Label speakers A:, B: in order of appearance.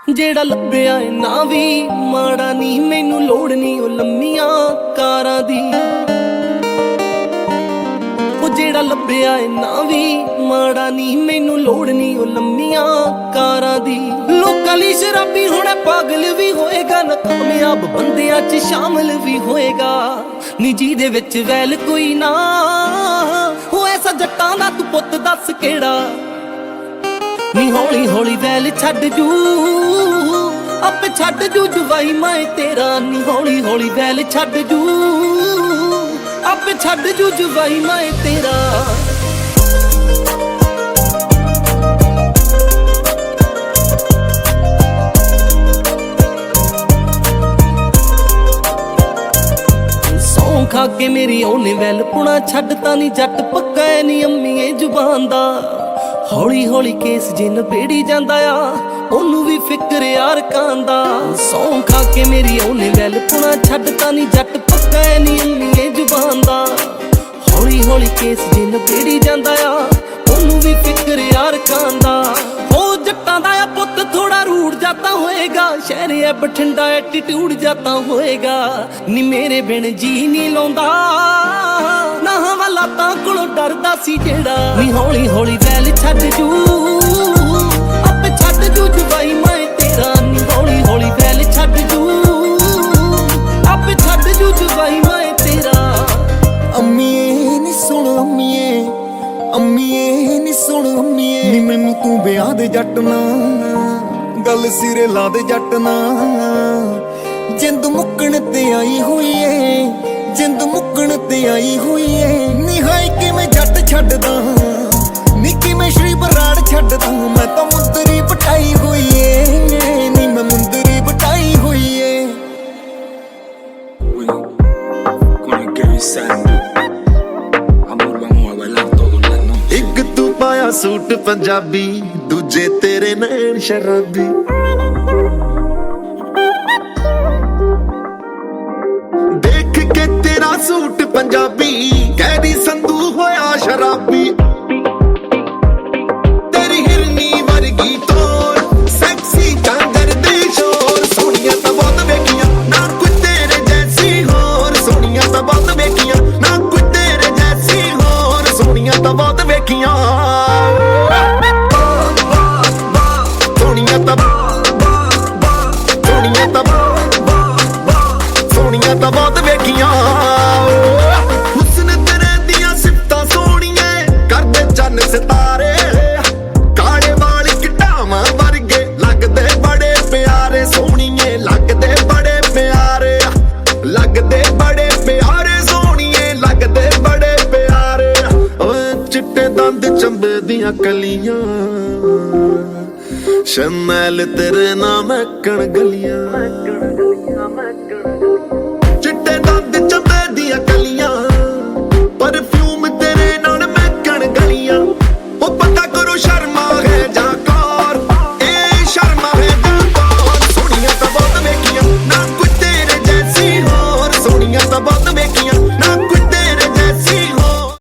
A: ਜਿਹੜਾ ਲੱਭਿਆ ਏ ਨਾ ਵੀ ਮਾੜਾ ਨੀ, ਮੈਨੂੰ ਲੋੜ ਨੀ ਉਹ ਲੰਮੀਆਂ ਕਾਰਾਂ ਦੀ। ਉਹ ਜਿਹੜਾ ਲੱਭਿਆ ਏ ਨਾ ਵੀ ਮਾੜਾ ਨੀ, ਮੈਨੂੰ ਲੋੜ ਨੀ ਉਹ ਲੰਮੀਆਂ ਕਾਰਾਂ ਦੀ। ਲੋਕਾਂ ਲਈ ਸ਼ਰਾਬੀ ਹੋਣਾ ਪਾਗਲ ਵੀ ਹੋਏਗਾ, ਨਾ ਕਾਮਯਾਬ ਬੰਦਿਆਂ 'ਚ ਸ਼ਾਮਲ ਵੀ ਹੋਏਗਾ। ਨੀ ਜਿਹਦੇ ਵਿੱਚ ਵੈਲ ਕੋਈ ਨਾ ਉਹ ਐਸਾ ਜੱਟਾਂ ਦਾ ਤੂੰ ਪੁੱਤ ਦੱਸ ਕਿਹੜਾ। ਨੀ ਹੌਲੀ ਹੌਲੀ ਵੈਲ ਛੱਡ ਜੂ ਆਪੇ ਛੱਡ ਜੂ ਜਵਾਈ ਮੈਂ ਤੇਰਾ। ਨੀ ਹੌਲੀ ਹੌਲੀ ਵੈਲ ਛੱਡ ਜੂ ਆਪੇ ਛੱਡ ਜੂ ਜਵਾਈ ਮੈਂ ਤੇਰਾ। ਸੌਂ ਖਾ ਕੇ ਮੇਰੀ ਉਹਨੇ ਵੈਲ ਪੁਣਾ ਛੱਡਤਾ ਨੀ ਜੱਟ ਪੱਕਾ ਨੀ ਅੰਮੀਏ ਜ਼ੁਬਾਨ ਦਾ। ਹੌਲੀ ਹੌਲੀ ਕੇਸ ਜੇ ਨਪੇੜੀ ਜਾਂਦਾ ਆ ਉਹਨੂੰ ਵੀ ਫਿਕਰ ਯਾਰ ਕਾਂਦਾ। ਸੌਂ ਖਾ ਕੇ ਮੇਰੀ ਉਹਨੇ ਵੈਲ ਪੁਣਾ ਛੱਡਤਾ ਨੀ ਜੱਟ ਪੱਕਾ ਨੀ ਅੰਮੀਏ ਜ਼ੁਬਾਨ ਦਾ। ਹੌਲੀ ਹੌਲੀ ਕੇਸ ਜੇ ਨਪੇੜੀ ਜਾਂਦਾ ਆ ਉਹਨੂੰ ਵੀ ਫਿਕਰ ਯਾਰ ਕਾਂਦਾ। ਉਹ ਜੱਟਾਂ ਦਾ ਆ ਪੁੱਤ ਥੋੜਾ ਰੂੜ ਜਾਂਦਾ ਹੋਏਗਾ, ਸ਼ਹਿਰੇ ਐ ਬਠਿੰਡਾ ਐਟੀਟਿਊਡ ਜਾਂਦਾ ਹੋਏਗਾ। ਨੀ ਮੇਰੇ ਬਿਨ ਜੀ ਨੀ ਲਾਉਂਦਾ ਨਾ ਹਵਾਲਾਤਾਂ ਕੋਲੋਂ ਡਰਦਾ ਸੀ ਜਿਹੜਾ। ਨੀ ਹੌਲੀ ਹੌਲੀ ਵੈਲ ਛੱਡ ਜੂ ਆਪੇ ਛੱਡ ਜੂ ਜਵਾਈ ਮੈਂ ਤੇਰਾ। ਨੀ ਹੌਲੀ ਹੌਲੀ ਵੈਲ ਛੱਡ ਜੂ ਆਪੇ ਛੱਡ ਜੂ ਜਵਾਈ ਮੈਂ ਤੇਰਾ।
B: ਅੰਮੀਏ ਨੀ ਸੁਣ ਅੰਮੀਏ, ਅੰਮੀਏ ਨੀ ਸੁਣ ਅੰਮੀਏ। ਨੀ ਮੈਨੂੰ ਤੂੰ ਵਿਆਹ ਦੇ ਜੱਟ ਨਾ, ਗੱਲ ਸਿਰੇ ਲਾ ਦੇ ਜੱਟ ਨਾ। ਜਿੰਦ ਮੁੱਕਣ ਤੇ ਆਈ ਹੋਈ ਏ, ਜਿੰਦ ਮੁੱਕਣ ਤੇ ਆਈ ਹੋਈ ਏ। ਨੀ ਹਾਏ ਕਿਵੇਂ ਜੱਟ ਛੱਡਦਾ, ਨੀ ਕਿਵੇਂ ਸ਼੍ਰੀ ਬਰਾੜ ਛੱਡਦਾ। ਮੈਂ ਤਾਂ ਮੁੰਦਰੀ ਬਟਾਈ ਹੋਈ ਏ, ਨੀ ਮੈਂ ਮੁੰਦਰੀ ਬਟਾਈ ਹੋਈ ਏ। ਇੱਕ ਤੂੰ ਪਾਇਆ ਸੂਟ ਪੰਜਾਬੀ, ਦੂਜੇ ਤੇਰੇ ਨੈਣ ਸ਼ਰਾਬੀ। ਦੇਖ ਕੇ ਤੇਰਾ ਸੂਟ ਪੰਜਾਬੀ ਕਹਿਦੀ ਸੰਧੂ ਹੋਇਆ ਸ਼ਰਾਬੀ। ਤੇਰੀ ਹਿਰਨੀ ਵਰਗੀ ਤੋਰ ਸੈਕਸੀ ਚਾਂਦਰ ਦੇ ਸ਼ੋਰ। ਸੋਹਣੀਆਂ ਤਾਂ ਬਹੁਤ ਵੇਖੀਆਂ ਨਾ ਕੋਈ ਤੇਰੇ ਜੈਸੀ ਹੋਰ। ਸੋਹਣੀਆਂ ਤਾਂ ਬਹੁਤ ਵੇਖੀਆਂ ਨਾ ਕੋਈ ਤੇਰੇ ਜੈਸੀ ਹੋਰ। ਸੋਹਣੀਆਂ ਤਾਂ ਬਹੁਤ ਵੇਖੀਆਂ ਸੋਹਣੀਆਂ ਤਾਂ ਸੋਹਣੀਆਂ ਤਾਂ ਸੋਹਣੀਆਂ ਤਾਂ ਬਹੁਤ ਵੇਖੀਆਂ। ਹੁਸਨ ਤੇਰੇ ਦੀਆਂ ਸਿਫਤਾਂ ਸੋਹਣੀਏ ਕਰਦੇ ਚੰਨ ਸਿਤਾਰੇ। ਕਾਲੇ ਵਾਲ ਕਿਟਾਵਾਂ ਵਰਗੇ ਲੱਗਦੇ ਬੜੇ ਪਿਆਰੇ। ਸੋਹਣੀਏ ਲੱਗਦੇ ਬੜੇ ਪਿਆਰੇ, ਲੱਗਦੇ ਬੜੇ ਪਿਆਰੇ। ਸੋਹਣੀਏ ਲੱਗਦੇ ਬੜੇ ਪਿਆਰੇ। ਓਏ ਚਿੱਟੇ ਦੰਦ ਚੰਬੇ ਦੀਆਂ ਕਲੀਆਂ, ਸ਼ਮੈਲ ਤੇਰੇ ਨਾਮ ਮਹਿਕਣ ਗਲੀਆਂ।